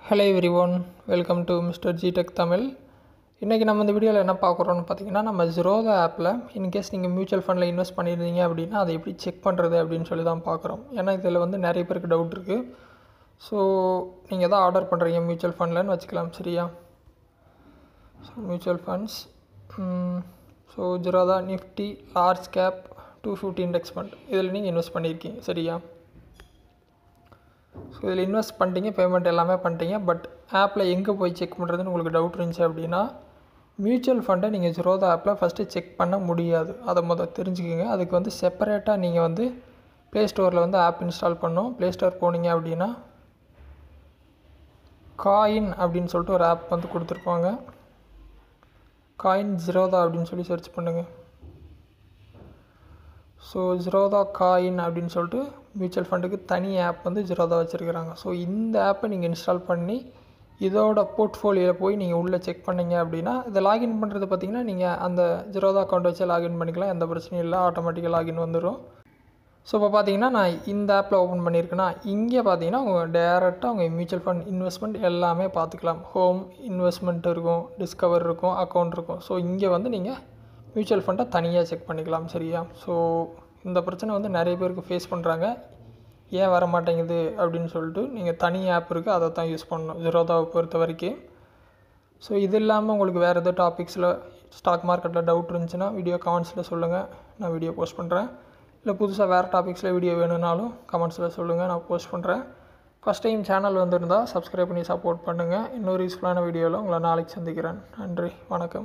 Hello everyone, welcome to mister G tech Tamil. இன்றைக்கி நம்ம இந்த வீடியோவில் என்ன பார்க்குறோன்னு பார்த்தீங்கன்னா, நம்ம ஜெரோதா ஆப்பில் இன்கேஸ் நீங்கள் மியூச்சுவல் ஃபண்டில் இன்வெஸ்ட் பண்ணியிருந்தீங்க அப்படின்னா அதை எப்படி செக் பண்ணுறது அப்படின்னு சொல்லி தான் பார்க்குறோம். ஏன்னா இதில் வந்து நிறைய பேருக்கு டவுட் இருக்குது. ஸோ நீங்கள் எதாவது ஆர்டர் பண்ணுறீங்க மியூச்சுவல் ஃபண்ட்லன்னு வச்சுக்கலாம், சரியா? So mutual funds, so Zerodha Nifty large cap 250 index fund இதில் நீங்கள் இன்வெஸ்ட் பண்ணியிருக்கீங்க, சரியா? ஸோ இதில் இன்வெஸ்ட் பண்ணிட்டீங்க, பேமெண்ட் எல்லாமே பண்ணிட்டீங்க. பட் ஆப்பில் எங்கே போய் செக் பண்ணுறதுன்னு உங்களுக்கு டவுட் இருந்துச்சு அப்படின்னா, மியூச்சுவல் ஃபண்டை நீங்கள் ஜெரோதா ஆப்பில் ஃபஸ்ட்டு செக் பண்ண முடியாது. அதை தெரிஞ்சுக்கோங்க. அதுக்கு வந்து செப்பரேட்டாக நீங்கள் வந்து ப்ளே ஸ்டோரில் வந்து ஆப் இன்ஸ்டால் பண்ணணும். ப்ளே ஸ்டோர் போனீங்க அப்படின்னா காயின் அப்படின்னு சொல்லிட்டு ஒரு ஆப் வந்து கொடுத்துருப்பாங்க. காயின் ஜெரோதா அப்படின்னு சொல்லி சர்ச் பண்ணுங்கள். ஸோ ஜெரோதா காயின் அப்படின்னு சொல்லிட்டு மியூச்சுவல் ஃபண்டுக்கு தனி ஆப் வந்து ஜெரோதா வச்சுருக்கிறாங்க. ஸோ இந்த ஆப்பை நீங்கள் இன்ஸ்டால் பண்ணி இதோட போர்ட்ஃபோலியோவில் போய் நீங்கள் உள்ளே செக் பண்ணிங்க அப்படின்னா, இதை லாகின் பண்ணுறது பார்த்திங்கன்னா நீங்கள் அந்த ஜெரோதா அக்கௌண்ட் வச்சு லாகின் பண்ணிக்கலாம். எந்த பிரச்சனையும் இல்லை, ஆட்டோமேட்டிக்காக லாகின் வந்துடும். ஸோ இப்போ பார்த்தீங்கன்னா நான் இந்த ஆப்பில் ஓப்பன் பண்ணியிருக்கேன்னா, இங்கே பார்த்தீங்கன்னா உங்கள் டேரெக்டாக உங்கள் மியூச்சுவல் ஃபண்ட் இன்வெஸ்ட்மெண்ட் எல்லாமே பார்த்துக்கலாம். ஹோம் இன்வெஸ்ட்மெண்ட் இருக்கும், டிஸ்கவர் இருக்கும், அக்கௌண்ட் இருக்கும். ஸோ இங்கே வந்து நீங்கள் மியூச்சுவல் ஃபண்டை தனியாக செக் பண்ணிக்கலாம், சரியா? ஸோ இந்த பிரச்சனை வந்து நிறைய பேருக்கு ஃபேஸ் பண்ணுறாங்க. ஏன் வர மாட்டேங்குது அப்படின்னு சொல்லிட்டு நீங்கள் தனி ஆப் இருக்குது, அதை தான் யூஸ் பண்ணணும் ஜெரோதாவை பொறுத்த வரைக்கும். ஸோ இது இல்லாமல் உங்களுக்கு வேறு எதாவது டாபிக்ஸில் ஸ்டாக் மார்க்கெட்டில் டவுட் இருந்துச்சுன்னா வீடியோ கமெண்ட்ஸில் சொல்லுங்கள், நான் வீடியோ போஸ்ட் பண்ணுறேன். இல்லை புதுசாக வேறு டாபிக்ஸில் வீடியோ வேணும்னாலும் கமெண்ட்ஸில் சொல்லுங்கள், நான் போஸ்ட் பண்ணுறேன். ஃபஸ்ட் டைம் சேனல் வந்திருந்தால் சப்ஸ்கிரைப் பண்ணி சப்போர்ட் பண்ணுங்கள். இன்னொரு யூஸ்ஃபுல்லான வீடியோவில் உங்களை நாளைக்கு சந்திக்கிறேன். நன்றி, வணக்கம்.